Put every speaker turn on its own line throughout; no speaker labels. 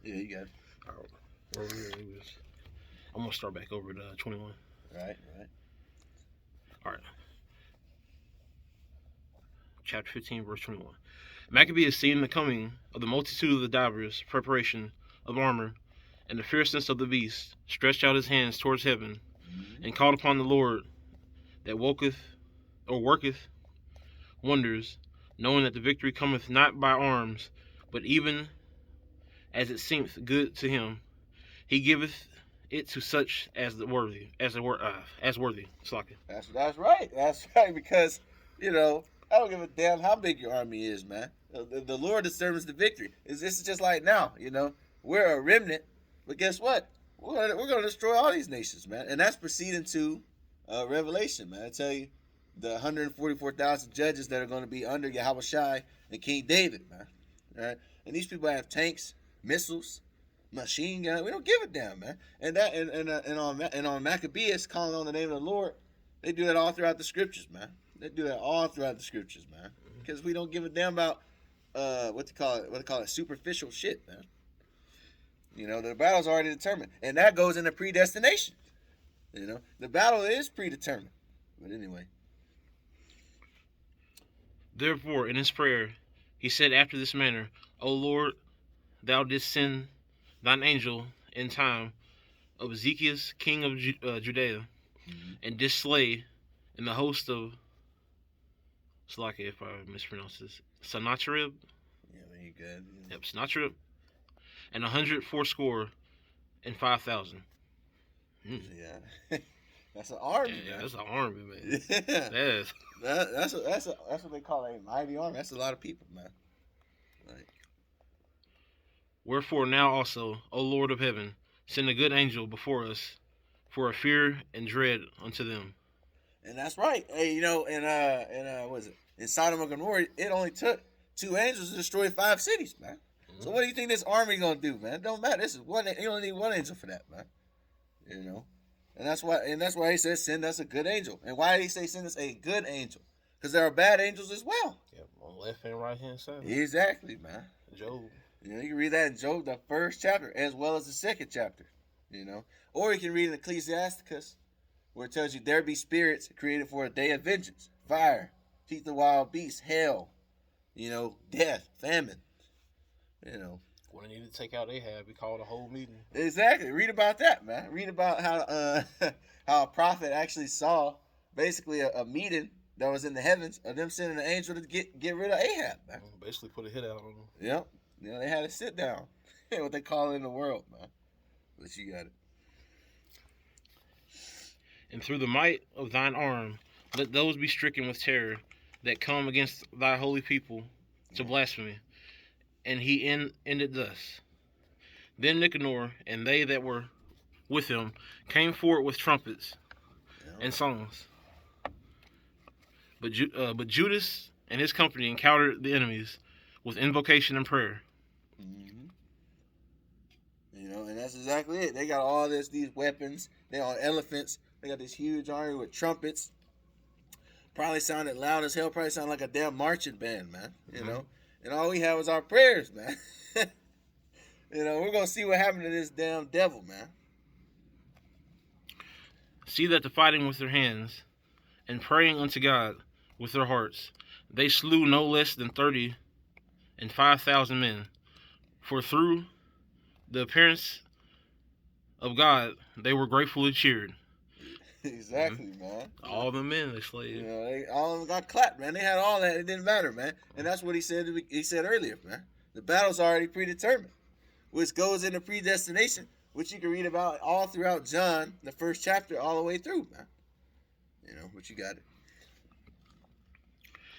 Yeah, you got it.
All right. Well, I'm gonna start back over to 21.
Right.
All right. Chapter 15, verse 21. Maccabeus, seeing the coming of the multitude of the divers, preparation of armor, and the fierceness of the beast, stretched out his hands towards heaven, and called upon the Lord that worketh wonders, knowing that the victory cometh not by arms, but even as it seemeth good to him. He giveth it to such as worthy. Slocking.
That's right. That's right. Because I don't give a damn how big your army is, man. The Lord determines the victory. This is just like now. We're a remnant, but guess what? We're gonna destroy all these nations, man. And that's proceeding to Revelation, man. I tell you, the 144,000 judges that are going to be under Yahweh Shai and King David, man. All right, and these people have tanks, missiles, machine gun. We don't give a damn, man. And on Maccabeus calling on the name of the Lord, they do that all throughout the scriptures, man. They do that all throughout the scriptures, man. Because we don't give a damn about what they call it, superficial shit, man. The battle's already determined, and that goes into predestination. The battle is predetermined. But anyway.
Therefore, in his prayer, he said after this manner, O Lord, thou didst send thine angel in time of Ezekiel, king of Judea, and didst slay in the host of, Slaki if I mispronounce this, Sennacherib.
Yeah, you good.
Yep, Sennacherib. And 180,000.
Yeah. That's an army, man.
That's an army, man.
Yeah. That's what they call a mighty army. That's a lot of people, man. Like,
wherefore now also, O Lord of heaven, send a good angel before us, for a fear and dread unto them.
And that's right. Hey, what is it? In Sodom and Gomorrah, it only took 2 angels to destroy 5 cities, man. So what do you think this army gonna do, man? It don't matter. This is one. You only need 1 angel for that, man. And that's why he says send us a good angel. And why did he say send us a good angel? Because there are bad angels as well.
Yep, on left and right hand side.
Exactly, man.
Job.
You can read that in Job, the 1st chapter, as well as the 2nd chapter. Or you can read in Ecclesiasticus, where it tells you there be spirits created for a day of vengeance, fire, teeth of wild beasts, hell, death, famine.
When they needed to take out Ahab, we called a whole meeting.
Exactly. Read about that, man. Read about how how a prophet actually saw basically a meeting that was in the heavens of them sending an angel to get rid of Ahab, man.
Basically put a hit out on them.
Yep. They had to sit down. What they call it in the world, man. But you got it.
And through the might of thine arm, let those be stricken with terror that come against thy holy people to blasphemy. And he ended thus. Then Nicanor and they that were with him came forward with trumpets and songs. But Judas and his company encountered the enemies with invocation and prayer.
Mm-hmm. And that's exactly it. They got all these weapons. They on elephants. They got this huge army with trumpets. Probably sounded loud as hell. Probably sounded like a damn marching band, man. And all we had was our prayers, man. We're going to see what happened to this damn devil, man.
See that the fighting with their hands and praying unto God with their hearts, they slew no less than 35,000 men. For through the appearance of God, they were gratefully cheered.
Exactly, man.
All the men they slayed.
All of them got clapped, man. They had all that. It didn't matter, man. And that's what he said. He said earlier, man. The battle's already predetermined, which goes into predestination, which you can read about all throughout John, the 1st chapter, all the way through, man. But you got it.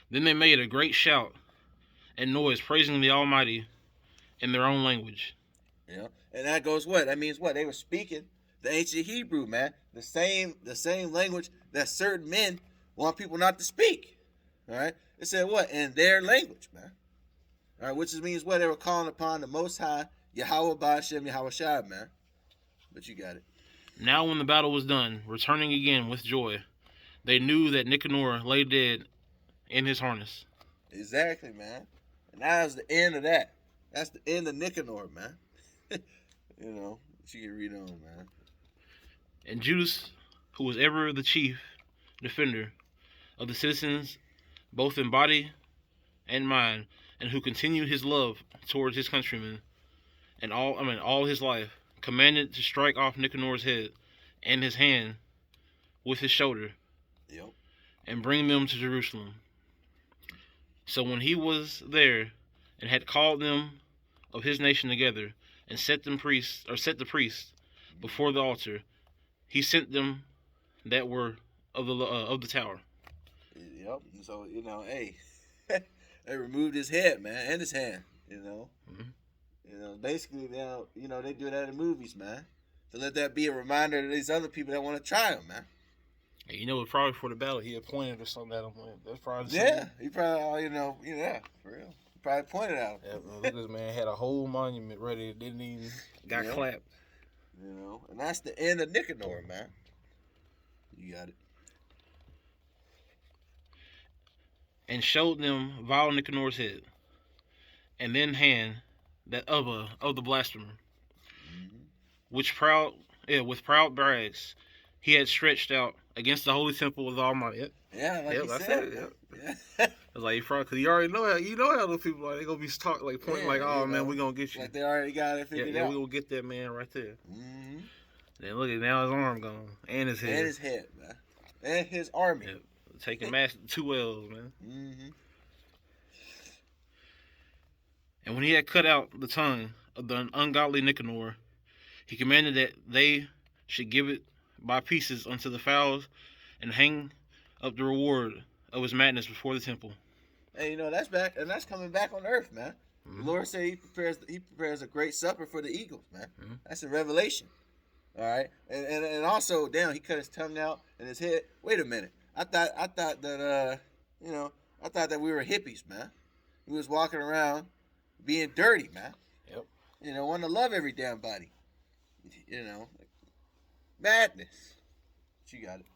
Then they made a great shout and noise, praising the Almighty in their own language.
And that goes what? That means what? They were speaking the ancient Hebrew, man. The same language that certain men want people not to speak. All right? It said what? In their language, man. All right, which means what? They were calling upon the Most High, Yahweh Ba'Shem, Yahweh Shai, man. But you got it.
Now when the battle was done, returning again with joy, they knew that Nicanor lay dead in his harness.
Exactly, man. And that was the end of that. That's the end of Nicanor, man. You know, but you can read on, man.
And Judas, who was ever the chief defender of the citizens, both in body and mind, and who continued his love towards his countrymen and all his life, commanded to strike off Nicanor's head and his hand with his shoulder,
Yep.
and bring them to Jerusalem. So when he was there and had called them of his nation together and set the priests before the altar, he sent them that were of the tower.
Yep. So you know, hey, they removed his head, man, and his hand. You know.
Mhm.
You know, basically, they do that in movies, man, to let that be a reminder to these other people that want to try them, man.
And you know, probably for the battle, he had pointed or something at him. That's probably
He probably, for real. He probably pointed at him.
Yeah, look, this man had a whole monument ready. Didn't even got clapped.
You know, and that's the end of Nicanor, man. You got it.
And showed them vile Nicanor's head, and then hand that of the blasphemer,
Mm-hmm.
with proud brags he had stretched out against the holy temple of the Almighty.
Yeah, like you said. Yeah.
I was like, because you already know how those people are. They gonna be pointing man, we gonna get you.
Like they already got it figured out.
We gonna get that man right there.
Mm-hmm.
Then look at now his arm gone and his head.
And his head, man. And his army.
Yeah. Taking 2 L's, man.
Mm-hmm.
And when he had cut out the tongue of the ungodly Nicanor, he commanded that they should give it by pieces unto the fowls and hang up the reward of his madness before the temple.
And you know, that's back, and that's coming back on earth, man. Mm-hmm. The Lord said he prepares a great supper for the eagles, man. Mm-hmm. That's a revelation. All right. And also, damn, he cut his tongue out and his head. Wait a minute. I thought that I thought that we were hippies, man. We was walking around being dirty, man.
Yep.
You know, wanting to love every damn body. You know, madness. But you got it.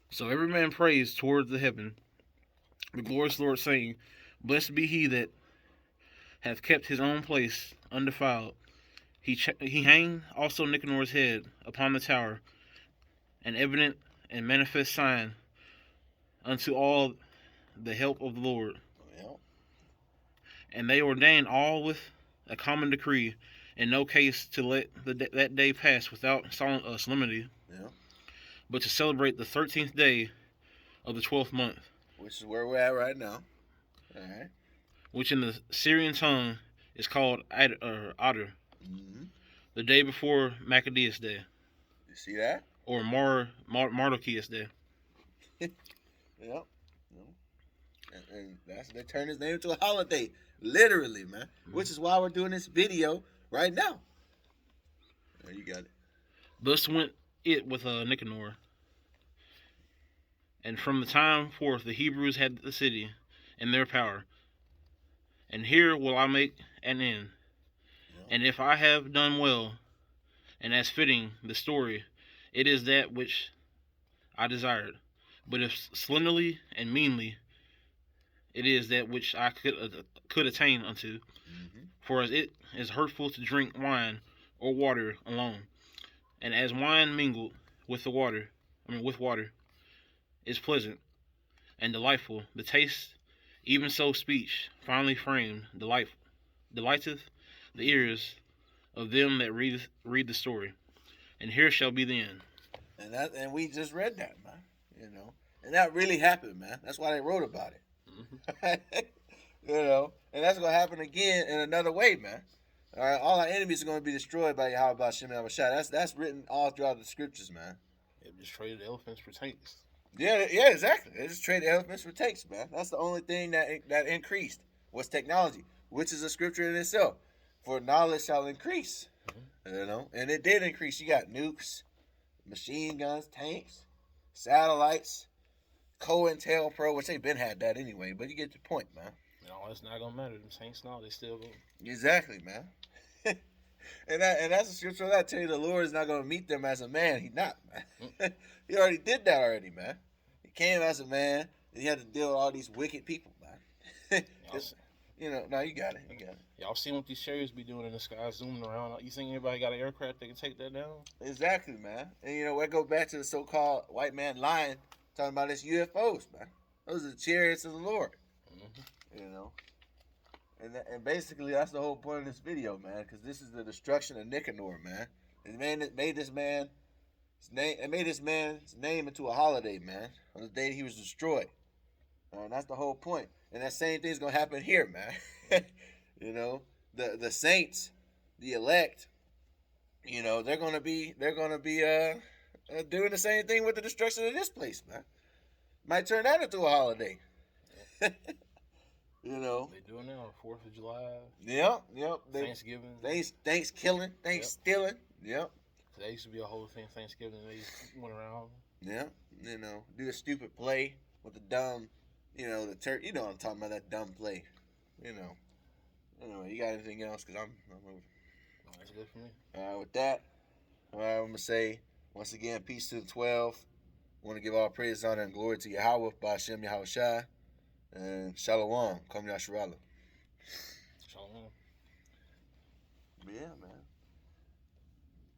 So every man prays towards the heaven, the glorious Lord, saying, Blessed be he that hath kept his own place undefiled. He hang also Nicanor's head upon the tower, an evident and manifest sign unto all the help of the Lord.
Well.
And they ordained all with a common decree, in no case to let that day pass without solemnity, but to celebrate the 13th day of the 12th month.
Which is where we're at right now. All right.
Which in the Syrian tongue is called Adar.
Mm-hmm.
The day before Maccabeus Day.
You see that?
Or Mardocheus Day.
Yep. And they turned his name into a holiday. Literally, man. Mm-hmm. Which is why we're doing this video right now. There you got it.
Thus went it with Nicanor. And from the time forth the Hebrews had the city in their power. And here will I make an end. Yep. And if I have done well, and as fitting the story, it is that which I desired. But if slenderly and meanly, it is that which I could attain unto. Mm-hmm. For as it is hurtful to drink wine or water alone, and as wine mingled with water is pleasant and delightful, the taste, even so speech, finely framed, delighteth the ears of them that read the story. And here shall be the end.
And we just read that, man. You know, and that really happened, man. That's why they wrote about it. Mm-hmm. You know, and that's gonna happen again in another way, man. All right, all our enemies are gonna be destroyed by Yahweh Shem Shai. That's written all throughout the scriptures, man.
They just traded elephants for tanks.
Yeah, exactly. They just traded elephants for tanks, man. That's the only thing that increased was technology, which is a scripture in itself. For knowledge shall increase. Mm-hmm. You know, and it did increase. You got nukes, machine guns, tanks, satellites, COINTELPRO, which they've been had that anyway, but you get the point, man.
No, it's not gonna matter. Them saints now, they still go.
Exactly, man. and that's a scripture that tell you the Lord is not gonna meet them as a man. He's not, man. He already did that already, man. He came as a man, and he had to deal with all these wicked people, man. No, you got it. You got it.
Y'all seen what these chariots be doing in the sky, zooming around? You think anybody got an aircraft that can take that down?
Exactly, man. And we go back to the so-called white man lying, talking about this UFOs, man. Those are the chariots of the Lord.
Mm-hmm.
And basically that's the whole point of this video, man, because this is the destruction of Nicanor, man. It made this man his name into a holiday, man, on the day he was destroyed. And that's the whole point. And that same thing's gonna happen here, man. The saints, the elect, they're gonna be doing the same thing with the destruction of this place, man. Might turn that into a holiday.
They do it now. 4th of July.
Yep.
Thanksgiving.
Thanks killing. Thanks stealing. Yep.
That used to be a whole thing. Thanksgiving. They just went around.
Yeah. Do a stupid play with the dumb, the turkey. You know what I'm talking about, that dumb play. Anyway, you got anything else? Because I'm moving.
Oh, that's good for me.
All right, with that, I'm going to say, once again, peace to the 12. I want to give all praise, honor, and glory to Yahweh, Ba'ashem Yahushua, and Shalom, Kom Yasharallah.
Shalom.
Yeah, man.